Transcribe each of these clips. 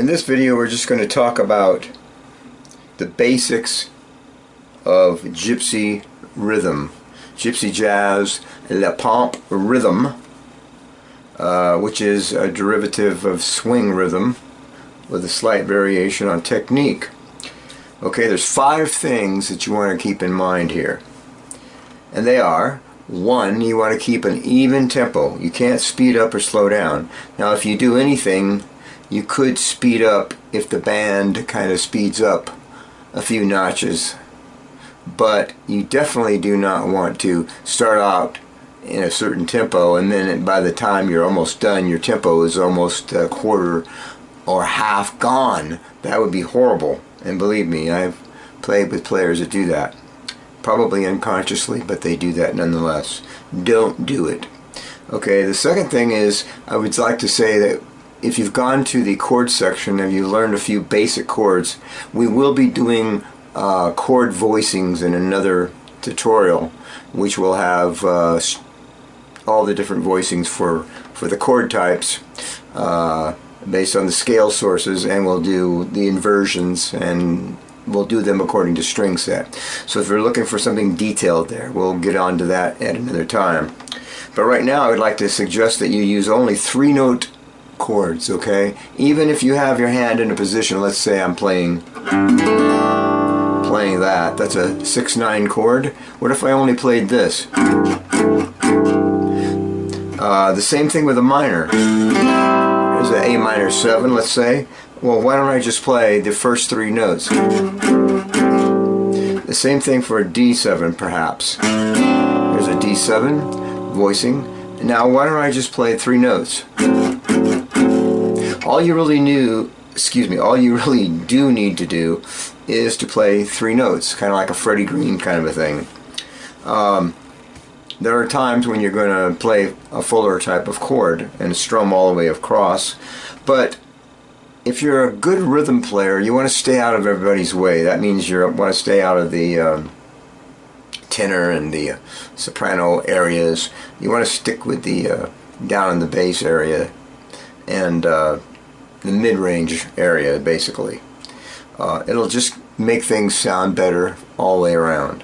In this video we're just going to talk about the basics of Gypsy rhythm, Gypsy Jazz Pompe rhythm, which is a derivative of swing rhythm with a slight variation on technique. Okay, there's 5 things that you want to keep in mind here, and they are: 1, you want to keep an even tempo. You can't speed up or slow down. Now if you do anything, you could speed up if the band kind of speeds up a few notches, but you definitely do not want to start out in a certain tempo and then by the time you're almost done your tempo is almost a quarter or half gone. That would be horrible, and believe me, I've played with players that do that, probably unconsciously, but they do that nonetheless. Don't do it. Okay, the second thing is, I would like to say that if you've gone to the chord section and you learned a few basic chords, we will be doing chord voicings in another tutorial, which will have all the different voicings for the chord types based on the scale sources, and we'll do the inversions and we'll do them according to string set. So if you're looking for something detailed there, we'll get on to that at another time. But right now I would like to suggest that you use only 3-note chords, okay? Even if you have your hand in a position, let's say I'm playing that, that's a 6/9 chord. What if I only played this? The same thing with a minor. Here's an A minor 7, let's say. Well, why don't I just play the first 3 notes? The same thing for a D7 perhaps. Here's a D7 voicing. Now why don't I just play 3 notes? All you really do need to do is to play 3 notes, kind of like a Freddie Green kind of a thing. There are times when you're going to play a fuller type of chord and strum all the way across, but if you're a good rhythm player, you want to stay out of everybody's way. That means you want to stay out of the tenor and the soprano areas. You want to stick with the down in the bass area and the mid-range area, basically. It'll just make things sound better all the way around.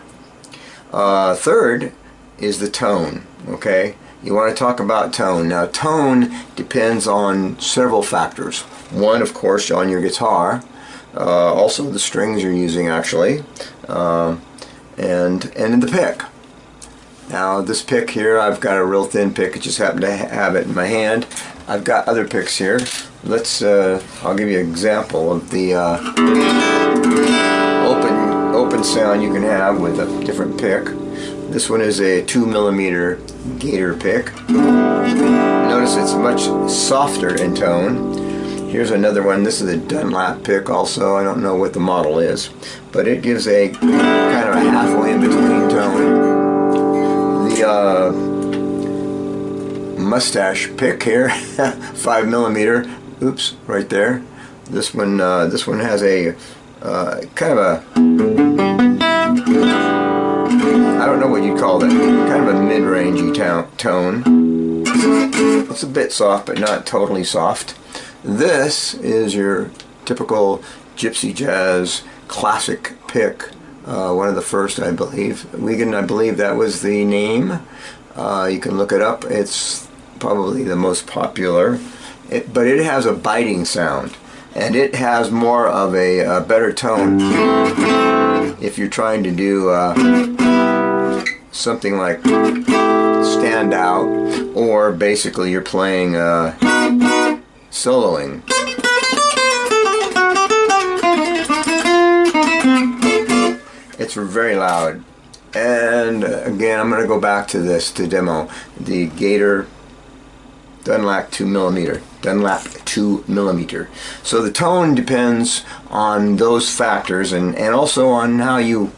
Third is the tone, okay? You want to talk about tone. Now tone depends on several factors. One, of course, on your guitar, also the strings you're using actually, and in the pick. Now this pick here, I've got a real thin pick. I just happen to have it in my hand. I've got other picks here. Let's I'll give you an example of the open sound you can have with a different pick. This one is a 2mm gator pick. Notice it's much softer in tone. Here's another one. This is a Dunlap pick also. I don't know what the model is, but it gives a kind of a halfway in between tone. The mustache pick here, 5mm. Oops, right there. This one has a kind of a, I don't know what you'd call that, kind of a mid-rangey tone. It's a bit soft, but not totally soft. This is your typical Gypsy Jazz classic pick, one of the first, I believe. Wigan, I believe that was the name. You can look it up. It's probably the most popular. But it has a biting sound, and it has more of a better tone if you're trying to do something like stand out, or basically you're playing soloing. It's very loud. And again, I'm going to go back to this to demo the Gator Dunlap 2mm. So the tone depends on those factors, and also on how you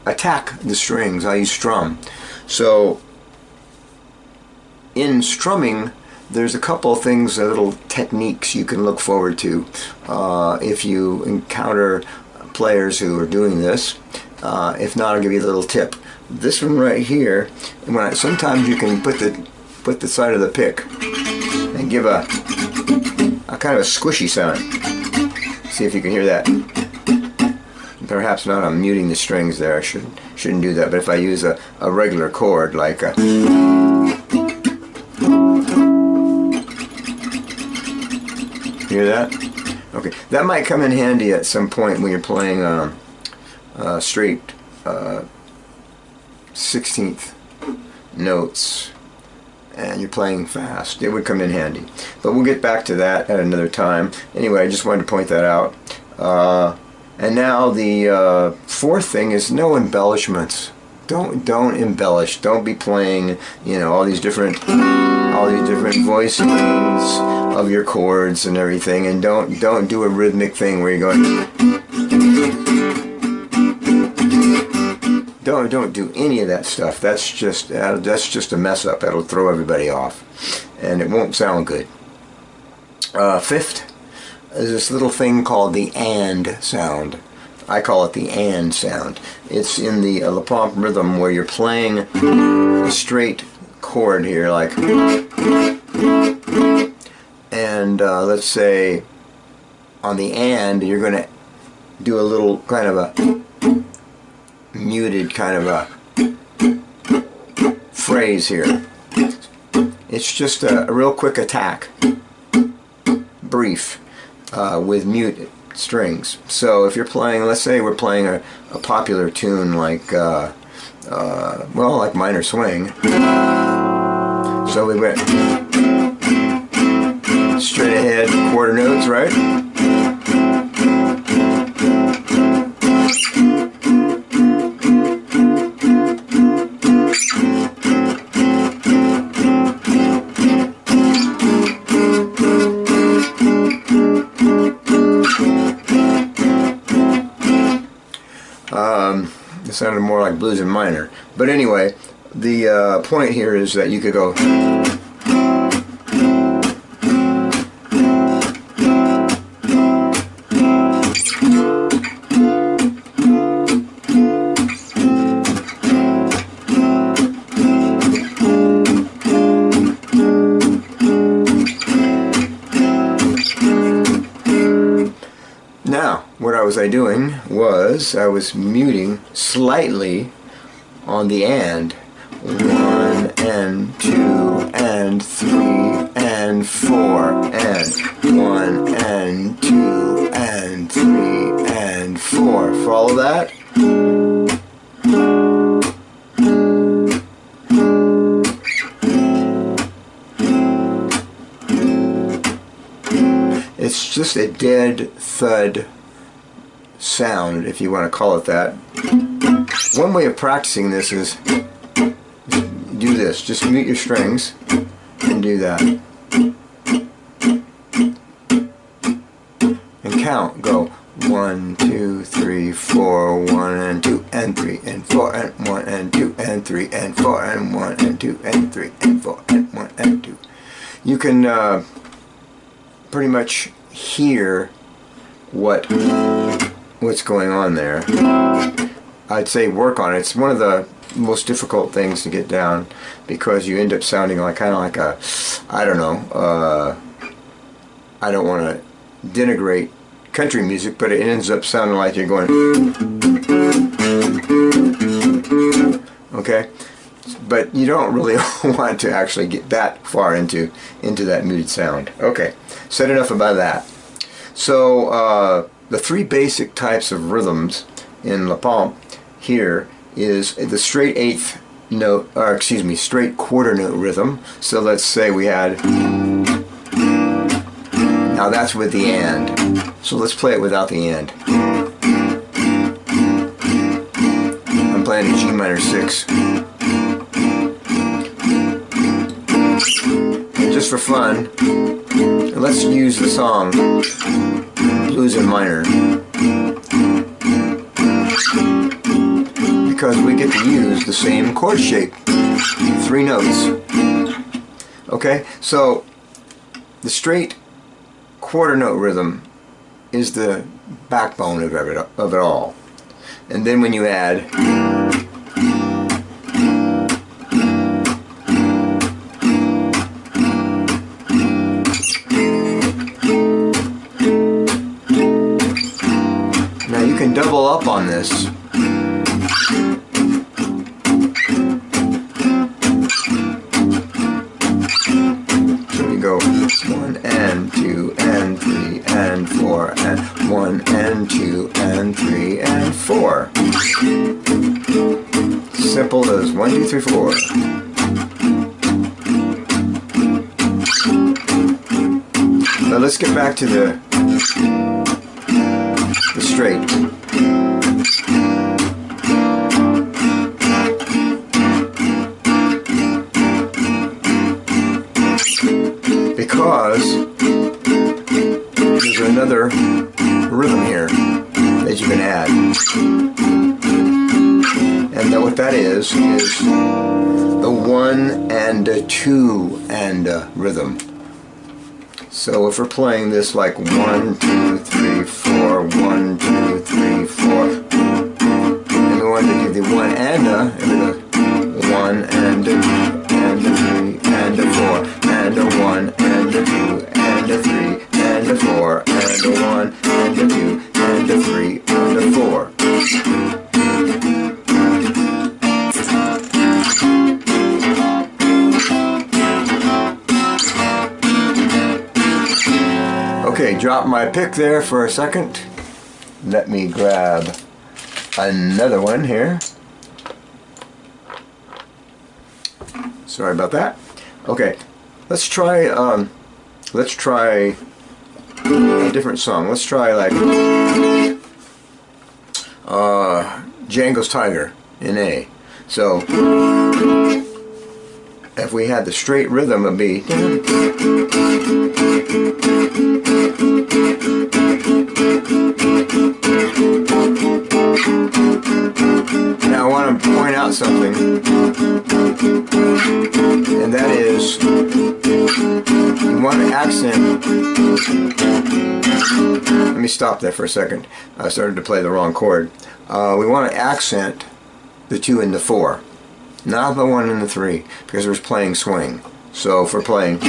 attack the strings, how you strum. So in strumming, there's a couple of things, little techniques you can look forward to if you encounter players who are doing this. If not, I'll give you a little tip. This one right here, sometimes you can put the side of the pick and give a kind of a squishy sound. See if you can hear that. Perhaps not. I'm muting the strings there. I shouldn't do that. But if I use a regular chord like a, hear that? Okay, that might come in handy at some point when you're playing straight 16th notes and you're playing fast. It would come in handy. But we'll get back to that at another time. Anyway, I just wanted to point that out. And now the fourth thing is no embellishments. Don't embellish. Don't be playing, you know, all these different voicings of your chords and everything, and don't do a rhythmic thing where you're going. Don't do any of that stuff. That's just a mess up. That'll throw everybody off, and it won't sound good. Fifth is this little thing called the and sound. I call it the and sound. It's in the La Pompe rhythm where you're playing a straight chord here, like, and let's say on the and you're going to do a little kind of a muted kind of a phrase here. It's just a real quick attack, brief, with muted strings. So if you're playing, let's say we're playing a popular tune like well, like minor swing, so we went straight ahead quarter notes, right? It sounded more like blues in minor. But anyway, the point here is that you could go. Now, what was I doing was I was muting slightly on the and. 1 and 2 and 3 and 4 and 1 and 2 and 3 and 4. Follow that? It's just a dead thud sound, if you want to call it that. One way of practicing this is do this. Just mute your strings and do that. And count. Go 1, 2, 3, 4, 1 and 2 and 3 and 4 and 1 and 2 and 3 and 4 and 1 and 2 and 3 and 4 and 1 and 2. You can pretty much hear what's going on there. I'd say work on it. It's one of the most difficult things to get down because you end up sounding like kind of like a, I don't know, I don't want to denigrate country music, but it ends up sounding like you're going, okay? But you don't really want to actually get that far into that muted sound. Okay, said enough about that. So the three basic types of rhythms in La Pompe here is the straight eighth note, or excuse me, straight quarter note rhythm. So let's say we had, now that's with the and. So let's play it without the and. I'm playing a G minor 6. Just for fun, let's use the song Blues in Minor, because we get to use the same chord shape, 3 notes. Okay, so the straight quarter note rhythm is the backbone of it all. And then when you add simple as 1, 2, 3, 4. Now let's get back to the straight. Because there's another rhythm here that you can add. And what that is the 1 and a 2 and a rhythm. So if we're playing this like 1, 2, 3, 4, 1, 2, 3, 4, and we want to do the 1 and a, and we go 1 and a 2 and a 3 and a 4 and a 1 and a 2 and a 3 and a 4 and a 1 and a 2 and a 3 and a 4. Okay, drop my pick there for a second. Let me grab another one here. Sorry about that. Okay, let's try a different song. Let's try like Django's Tiger in A. So if we had the straight rhythm, it'd be now I want to point out something, and that is you want to accent. Let me stop there for a second. I started to play the wrong chord. We want to accent the 2 and the 4, not the 1 and the 3, because we're playing swing. So if we're playing,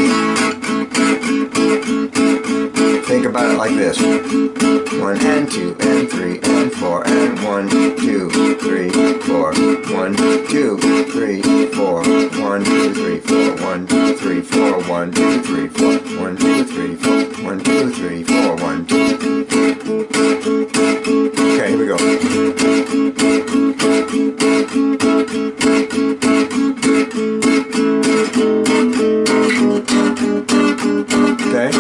think about it like this: 1 and 2 and 3 and 4 and 1, 2, 3, 4, 1, 2, 3, 4, 1, 2, 3, 4, 1, 2, 3, 4, 1, 2, 3, 4, 1, 2, 3, 4, 1, 2, 3, 4, 1, 2. Okay, here we go. Okay.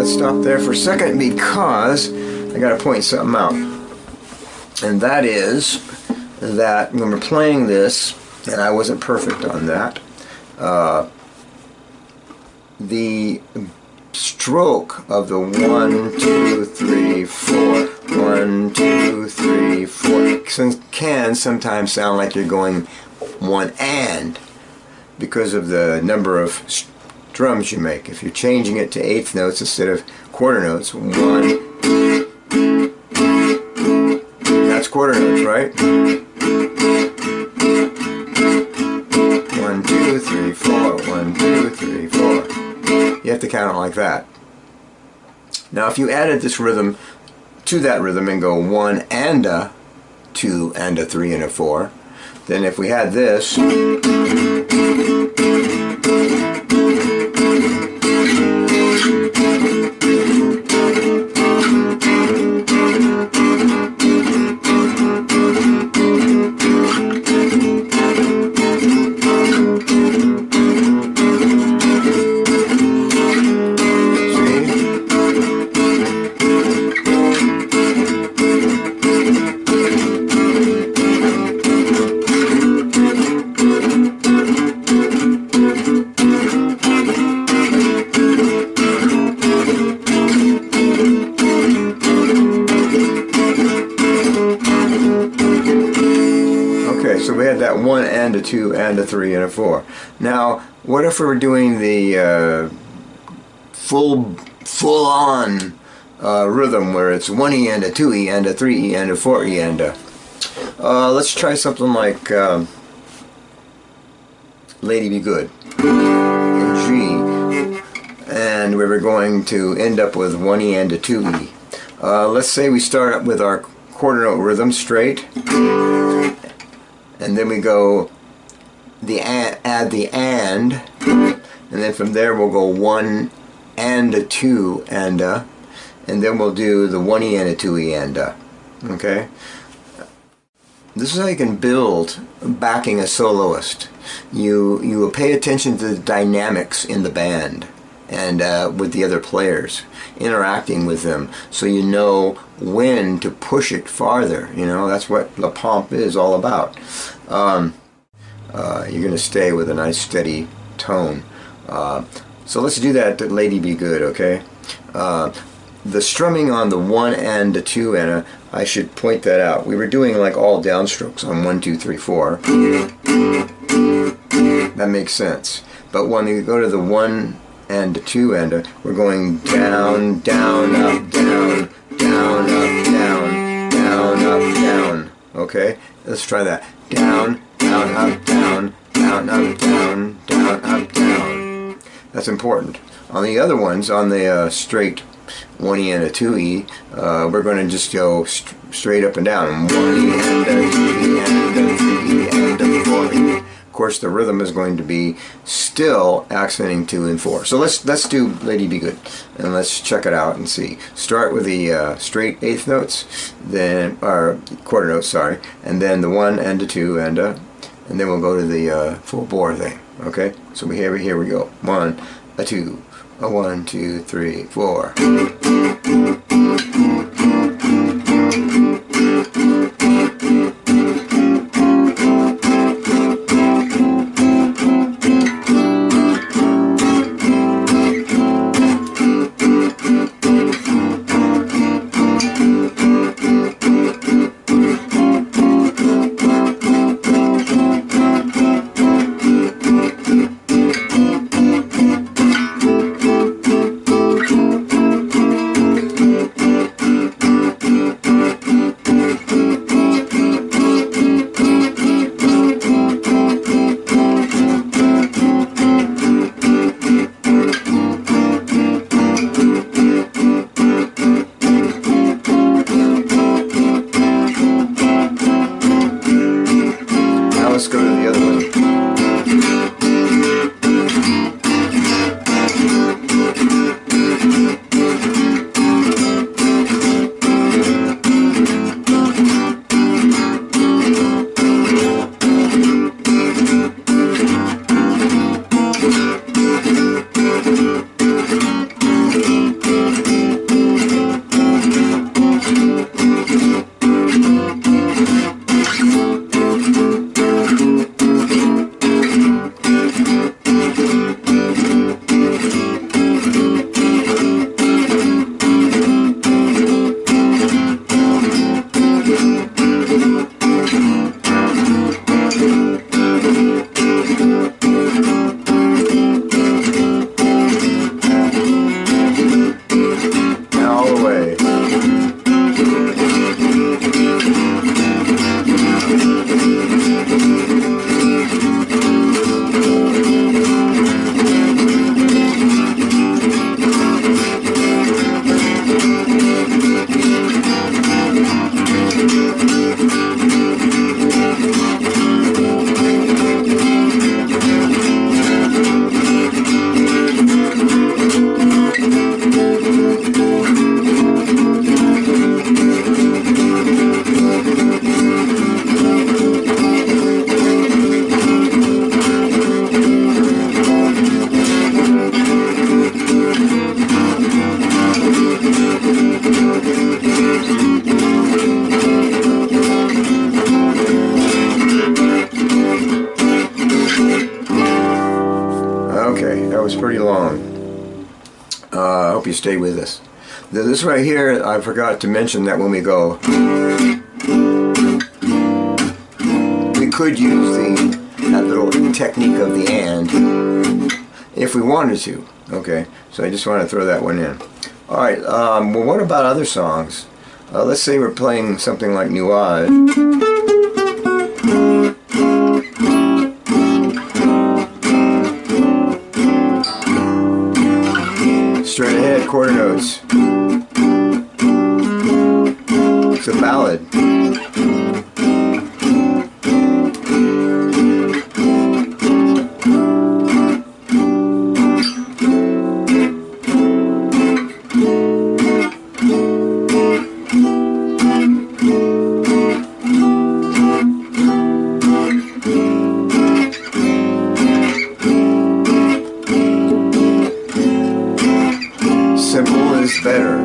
Stop there for a second because I got to point something out, and that is that when we're playing this, and I wasn't perfect on that, the stroke of the 1, 2, 3, 4, 1, 2, 3, 4 can sometimes sound like you're going 1 and, because of the number of drums you make. If you're changing it to eighth notes instead of quarter notes, 1, that's quarter notes, right? 1, 2, 3, 4, 1, 2, 3, 4. You have to count it like that. Now if you added this rhythm to that rhythm and go 1 and a 2 and a 3 and a 4, then if we had this, so we had that 1 and a 2 and a 3 and a 4. Now, what if we were doing the full-on rhythm where it's 1E and a 2E and a 3E and a 4E and a... let's try something like Lady Be Good in G, and we were going to end up with 1E and a 2E. Let's say we start up with our quarter note rhythm straight, and then we go add the and then from there we'll go 1 and a 2 and then we'll do the 1E and a 2E and okay? This is how you can build backing a soloist. You will pay attention to the dynamics in the band and with the other players, interacting with them, so you know when to push it farther. You know, that's what La Pompe is all about. You're going to stay with a nice steady tone. So let's do that to Lady Be Good, okay? The strumming on the 1 and the 2 and I should point that out. We were doing like all downstrokes on 1, 2, 3, 4. That makes sense. But when we go to the 1 and the 2 and we're going down, down, up, down, down, up, down, down, up, down. Okay? Let's try that. Down, down, up, down, down, up, down, down, up, down. That's important. On the other ones, on the straight 1E and a 2E, we're going to just go straight up and down. 1E and a 2E and a 3E and a 4E. Of course, the rhythm is going to be still accenting 2 and 4. So let's do Lady Be Good, and let's check it out and see. Start with the straight eighth notes, then or quarter notes, sorry, and then the 1 and the 2 and then we'll go to the full bore thing. Okay, so here we go. 1, a 2. A 1, 2, 3, 4. Let's go to the other one. That was pretty long. I hope you stay with us. This right here, I forgot to mention that when we go, we could use that little technique of the and if we wanted to. Okay, so I just want to throw that one in. Alright, well, what about other songs? Let's say we're playing something like Nuage. quarter notes. It's a ballad. Simple is better.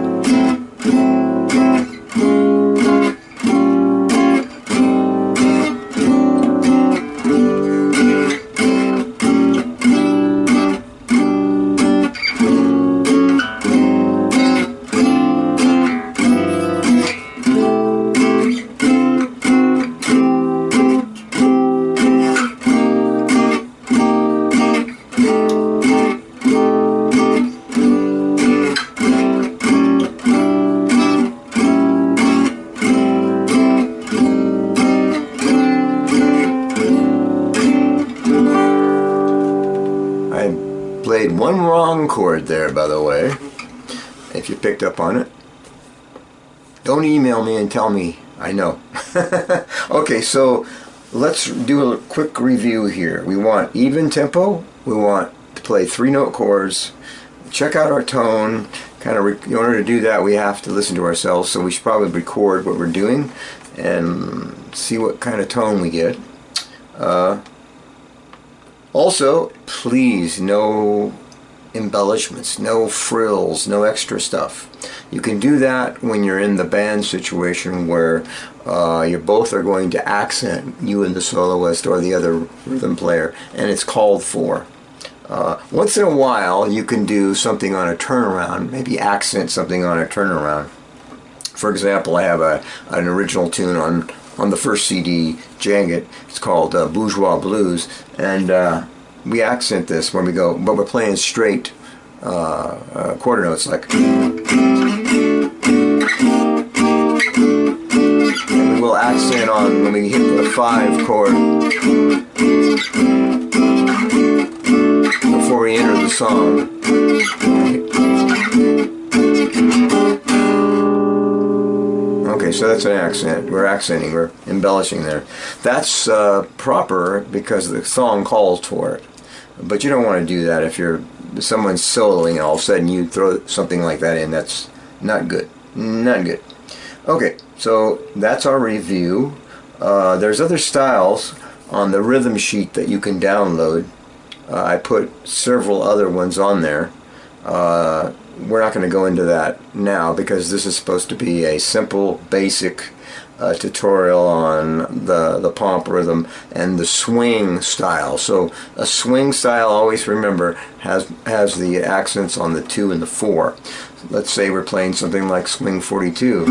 Played one wrong chord there, by the way, if you picked up on it. Don't email me and tell me I know. Okay, so let's do a quick review here. We want even tempo. We want to play 3-note chords. Check out our tone. In order to do that, we have to listen to ourselves, so we should probably record what we're doing and see what kind of tone we get. Also, please, no embellishments, no frills, no extra stuff. You can do that when you're in the band situation where you both are going to accent, you and the soloist or the other rhythm player, and it's called for. Once in a while, you can do something on a turnaround, maybe accent something on a turnaround. For example, I have an original tune on the first CD, Jangit. It's called Bourgeois Blues, and we accent this when we go, but we're playing straight quarter notes, like, and we will accent on when we hit the 5 chord before we enter the song. Okay, so that's an accent. We're accenting, we're embellishing there. That's proper because the song calls for it. But you don't want to do that if someone's soloing and all of a sudden you throw something like that in. That's not good. Not good. Okay, so that's our review. There's other styles on the rhythm sheet that you can download. I put several other ones on there. We're not going to go into that now because this is supposed to be a simple, basic tutorial on the Pompe rhythm and the swing style. So a swing style, always remember, has the accents on the 2 and the 4. Let's say we're playing something like Swing 42.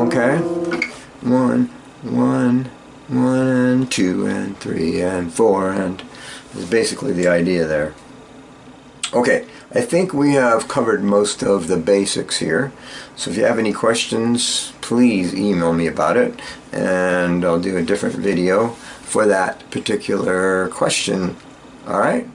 Okay, 1, 1, 1 and 2 and 3 and 4, and is basically the idea there. Okay, I think we have covered most of the basics here. So if you have any questions, please email me about it, and I'll do a different video for that particular question. All right.